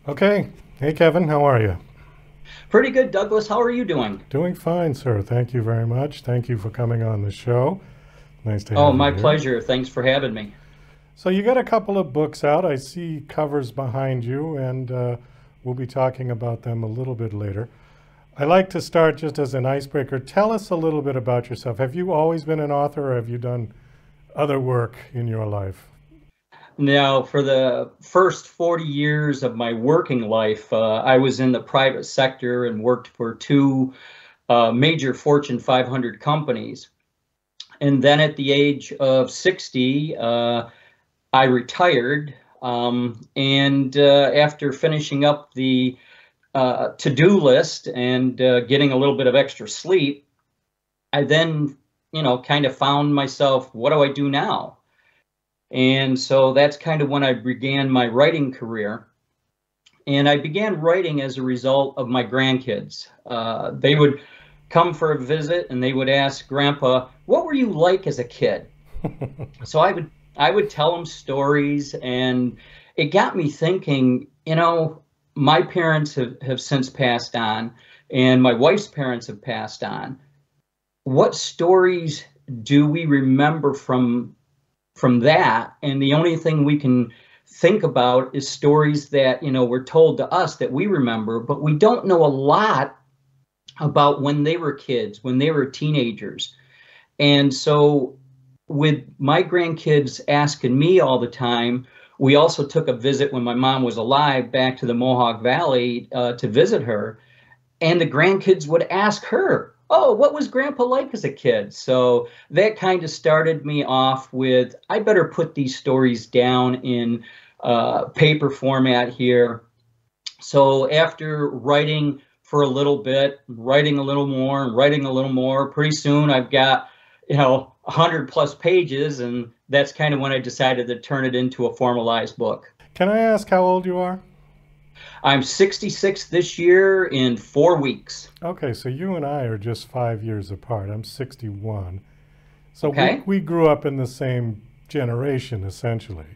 Okay. Hey, Kevin, how are you? Pretty good, Douglas. How are you doing? Doing fine, sir. Thank you very much. Thank you for coming on the show. Nice to Oh, have you my here. pleasure. Thanks for having me. So, you got a couple of books out. I see covers behind you, and we'll be talking about them a little bit later. I like to start just as an icebreaker. Tell us a little bit about yourself. Have you always been an author, or have you done other work in your life? Now, for the first 40 years of my working life, I was in the private sector and worked for two major Fortune 500 companies. And then at the age of 60, I retired. And after finishing up the to-do list and getting a little bit of extra sleep, I then, kind of found myself, what do I do now? And so that's kind of when I began my writing career. And I began writing as a result of my grandkids. They would come for a visit and they would ask, Grandpa, what were you like as a kid? So I would tell them stories, and it got me thinking, my parents have since passed on, and my wife's parents have passed on. What stories do we remember from that? And the only thing we can think about is stories that were told to us that we remember, but we don't know a lot about when they were kids, when they were teenagers. And so with my grandkids asking me all the time, we also took a visit when my mom was alive back to the Mohawk Valley to visit her, and the grandkids would ask her, oh, what was grandpa like as a kid? So that kind of started me off with, I better put these stories down in paper format here. So after writing for a little bit, writing a little more, and writing a little more, pretty soon I've got 100 plus pages, and that's kind of when I decided to turn it into a formalized book. Can I ask how old you are? I'm 66 this year in 4 weeks. Okay, so you and I are just 5 years apart. I'm 61. So we, Okay. we grew up in the same generation, essentially.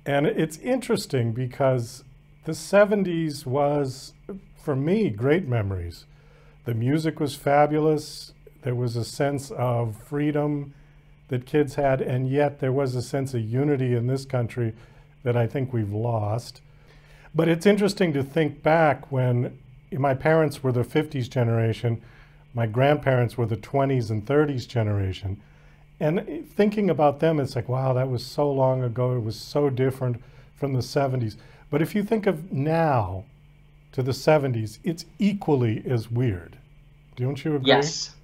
And it's interesting because the 70s was, for me, great memories. The music was fabulous. There was a sense of freedom that kids had, and yet there was a sense of unity in this country that I think we've lost. But it's interesting to think back when my parents were the 50s generation, my grandparents were the 20s and 30s generation. And thinking about them, it's like, wow, that was so long ago. It was so different from the 70s. But if you think of now to the 70s, it's equally as weird. Don't you agree? Yes.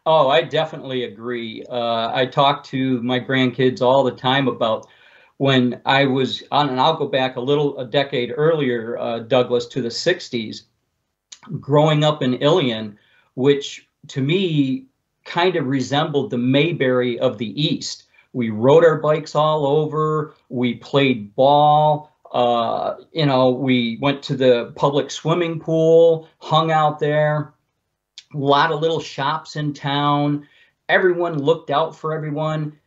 Oh, I definitely agree. I talk to my grandkids all the time about when I was on, and I'll go back a decade earlier, Douglas, to the 60s, growing up in Ilion, which to me kind of resembled the Mayberry of the East. We rode our bikes all over, we played ball, we went to the public swimming pool, hung out there, a lot of little shops in town. Everyone looked out for everyone.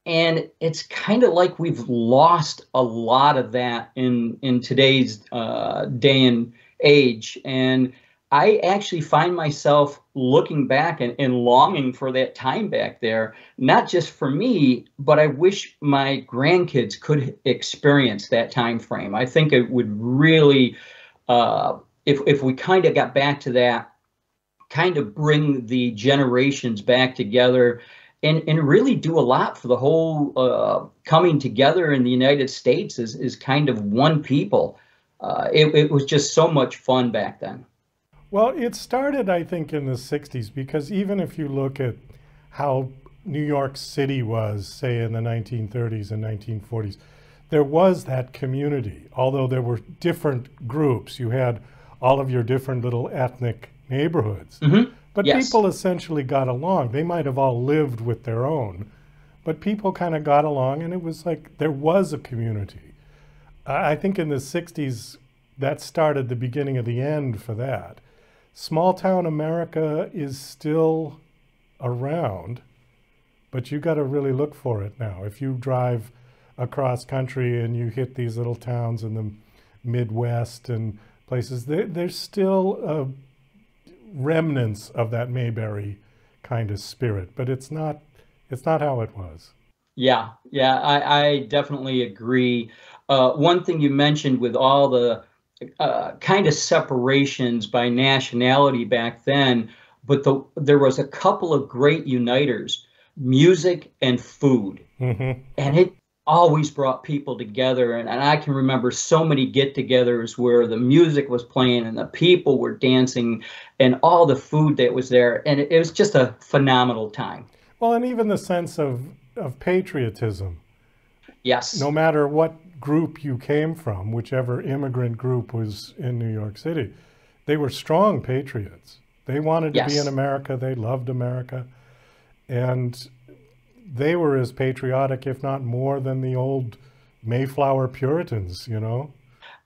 And it's kind of like we've lost a lot of that in today's day and age. And I actually find myself looking back and longing for that time back there, not just for me, but I wish my grandkids could experience that time frame. I think it would really, if we kind of got back to that, kind of bring the generations back together and really do a lot for the whole coming together in the United States is kind of one people. It was just so much fun back then. Well, it started, I think, in the 60s because even if you look at how New York City was, say, in the 1930s and 1940s, there was that community. Although there were different groups, you had all of your different little ethnic neighborhoods. Hmm. But Yes. people essentially got along. They might have all lived with their own, but people kind of got along, and it was like there was a community. I think in the 60s, that started the beginning of the end for that. Small town America is still around, but you got to really look for it now. If you drive across country and you hit these little towns in the Midwest and places, there's still remnants of that Mayberry kind of spirit, but it's not how it was. Yeah, yeah, I definitely agree. One thing you mentioned with all the kind of separations by nationality back then, but there was a couple of great uniters, music and food. Hmm. And it always brought people together. And I can remember so many get-togethers where the music was playing and the people were dancing and all the food that was there. And it was just a phenomenal time. Well, and even the sense of patriotism, no Yes, matter what group you came from, whichever immigrant group was in New York City, they were strong patriots. They wanted to be in yes. America. They loved America. And they were as patriotic, if not more, than the old Mayflower Puritans, you know?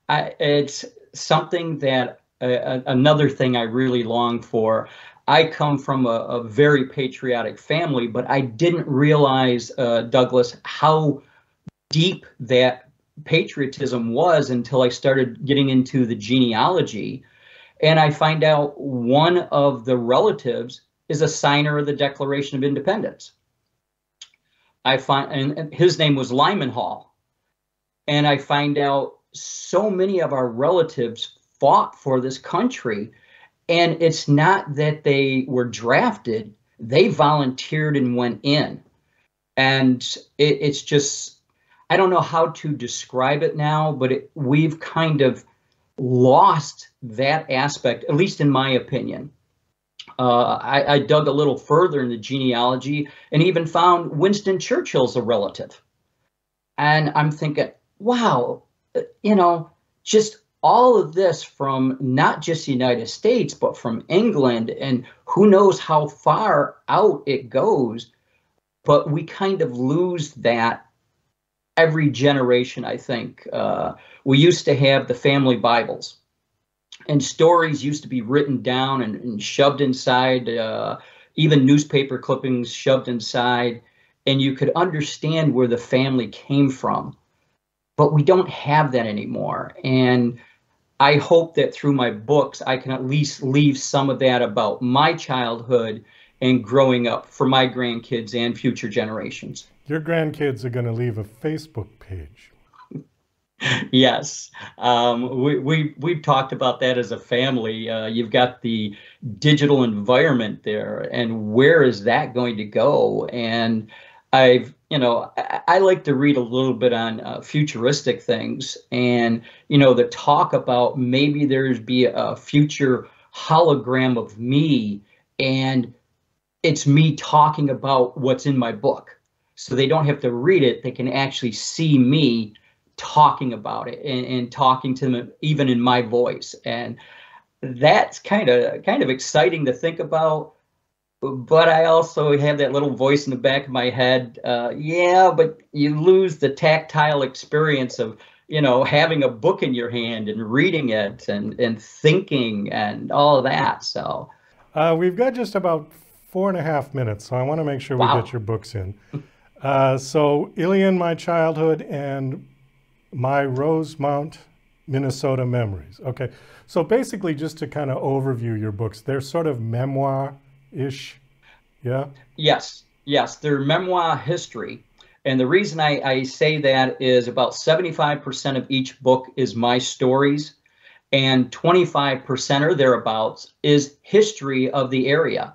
It's something that another thing I really long for. I come from a very patriotic family, but I didn't realize, Douglas, how deep that patriotism was until I started getting into the genealogy. And I find out one of the relatives is a signer of the Declaration of Independence. And his name was Lyman Hall. And I find out so many of our relatives fought for this country. And it's not that they were drafted, they volunteered and went in. And it's just, I don't know how to describe it now, but we've kind of lost that aspect, at least in my opinion. I dug a little further in the genealogy and even found Winston Churchill's a relative. And I'm thinking, wow, just all of this from not just the United States, but from England, and who knows how far out it goes. But we kind of lose that every generation, I think. We used to have the family Bibles, and stories used to be written down and shoved inside, even newspaper clippings shoved inside, and you could understand where the family came from. But we don't have that anymore. And I hope that through my books, I can at least leave some of that about my childhood and growing up for my grandkids and future generations. Your grandkids are going to leave a Facebook page. Yes, we've talked about that as a family. You've got the digital environment there, and where is that going to go? And I like to read a little bit on futuristic things, and the talk about maybe there's be a future hologram of me, and it's me talking about what's in my book, so they don't have to read it; they can actually see me talking about it and talking to them even in my voice. And that's kind of exciting to think about. But I also have that little voice in the back of my head. Yeah, but you lose the tactile experience of, having a book in your hand and reading it and thinking and all of that. So We've got just about 4.5 minutes, so I want to make sure we wow. get your books in. So Ilion, My Childhood, and My Rosemount, Minnesota Memories. Okay, so basically just to kind of overview your books, they're sort of memoir-ish, yeah? Yes, they're memoir history. And the reason I say that is about 75% of each book is my stories, and 25% or thereabouts is history of the area.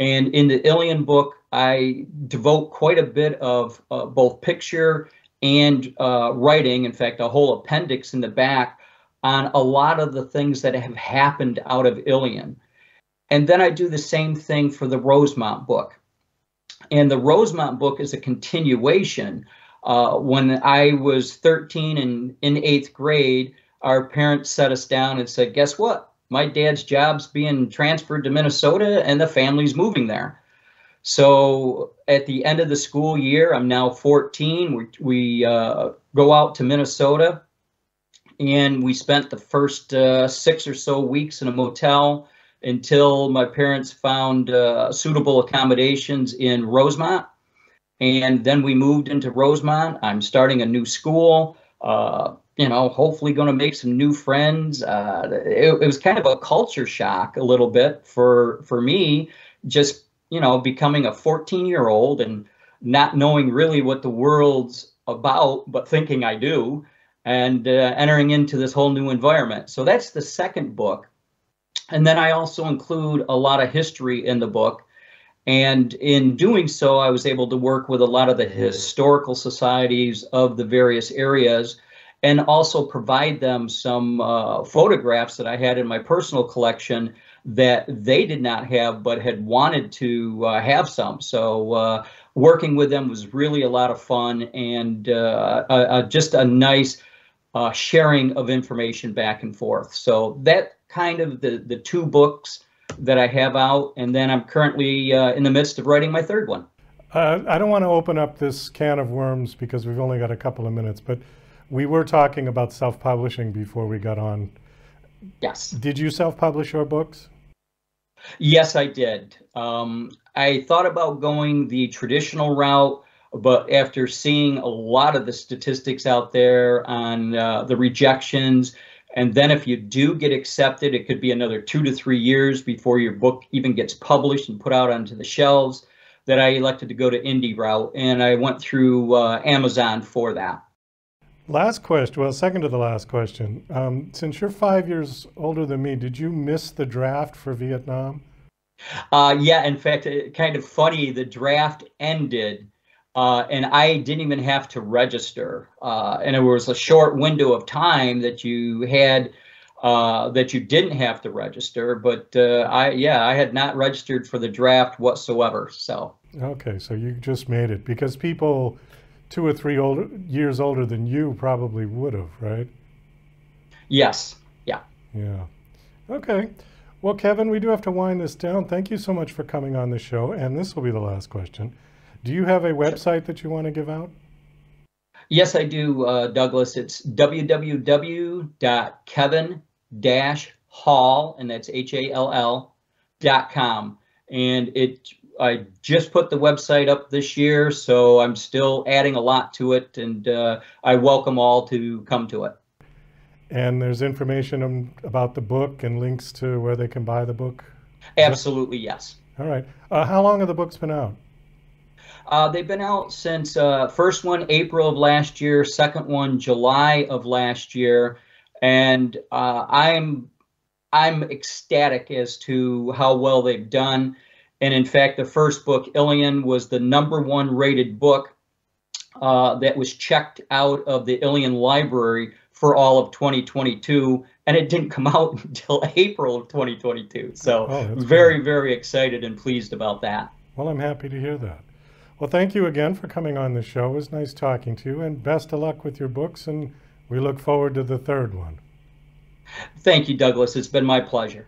And in the Ilion book, I devote quite a bit of both picture and writing, in fact, a whole appendix in the back on a lot of the things that have happened out of Ilion. And then I do the same thing for the Rosemount book. And the Rosemount book is a continuation. When I was 13 and in 8th grade, our parents set us down and said, guess what? My dad's job's being transferred to Minnesota and the family's moving there. So at the end of the school year, I'm now 14. We go out to Minnesota, and we spent the first 6 or so weeks in a motel until my parents found suitable accommodations in Rosemount. And then we moved into Rosemount. I'm starting a new school. hopefully going to make some new friends. It was kind of a culture shock a little bit for me, just, becoming a 14-year-old and not knowing really what the world's about, but thinking I do, and entering into this whole new environment. So that's the second book. And then I also include a lot of history in the book. And in doing so, I was able to work with a lot of the historical societies of the various areas, and also provide them some photographs that I had in my personal collection that they did not have, but had wanted to have some. So working with them was really a lot of fun, and just a nice sharing of information back and forth. So that kind of the two books that I have out, and then I'm currently in the midst of writing my third one. I don't want to open up this can of worms because we've only got a couple of minutes, but we were talking about self-publishing before we got on. Yes. Did you self-publish your books? Yes, I did. I thought about going the traditional route, but after seeing a lot of the statistics out there on the rejections, and then if you do get accepted, it could be another 2 to 3 years before your book even gets published and put out onto the shelves, that I elected to go to indie route, and I went through Amazon for that. Last question, well, second to the last question. Since you're 5 years older than me, did you miss the draft for Vietnam? Yeah, in fact, kind of funny, the draft ended and I didn't even have to register. And it was a short window of time that you had that you didn't have to register. But I had not registered for the draft whatsoever. So. Okay, so you just made it, because people 2 or 3 years older than you probably would have, right? Yes. Yeah. Yeah. Okay. Well, Kevin, we do have to wind this down. Thank you so much for coming on the show. And this will be the last question. Do you have a website that you want to give out? Yes, I do, Douglas. It's www.kevin-hall, and that's HALL.com. And I just put the website up this year, so I'm still adding a lot to it, and I welcome all to come to it. And there's information about the book and links to where they can buy the book? Absolutely, yes. All right. How long have the books been out? They've been out since first one April of last year, second one July of last year, and I'm ecstatic as to how well they've done. And in fact, the first book, Ilion, was the #1 rated book that was checked out of the Ilion library for all of 2022, and it didn't come out until April of 2022. So very, very excited and pleased about that. Well, I'm happy to hear that. Well, thank you again for coming on the show. It was nice talking to you, and best of luck with your books, and we look forward to the third one. Thank you, Douglas. It's been my pleasure.